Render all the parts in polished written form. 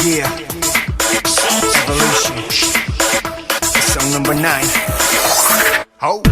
Yeah, Evolution. Song number 9. Oh.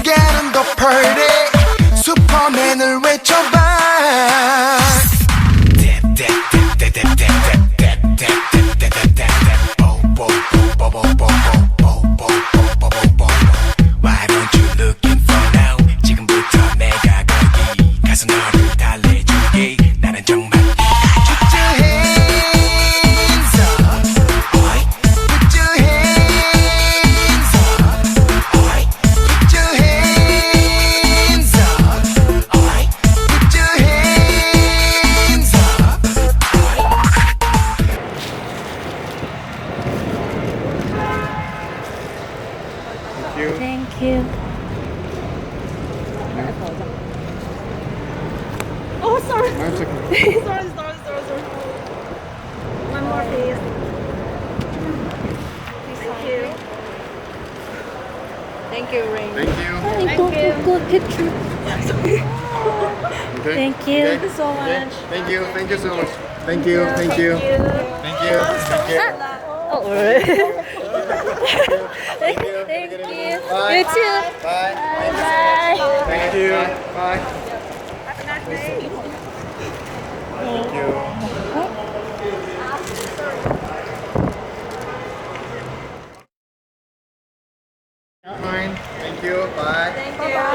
Get on the party. 슈퍼맨을 외쳐봐. Why don't you looking for now? 지금부터 내가 거기 가서 너를 달래줄게. 나는 정말 Put your hands up. Put your hands up. Put your hands up. Put your hands up. Thank you. Oh, sorry. That's okay. sorry. One more, please. Thank you. Thank you, Ring. Thank you. Thank you. Good picture. Okay. Thank you. Okay. Thank you so Okay. much. Thank you. Thank you so much. Thank you. Thank you. Thank you. Thank you. Oh, really? Thank you. Thank you. Bye. You too. Bye. Bye. Thank you. Bye. Have a nice day. Thank you. Fine. Thank you. Bye. Thank you.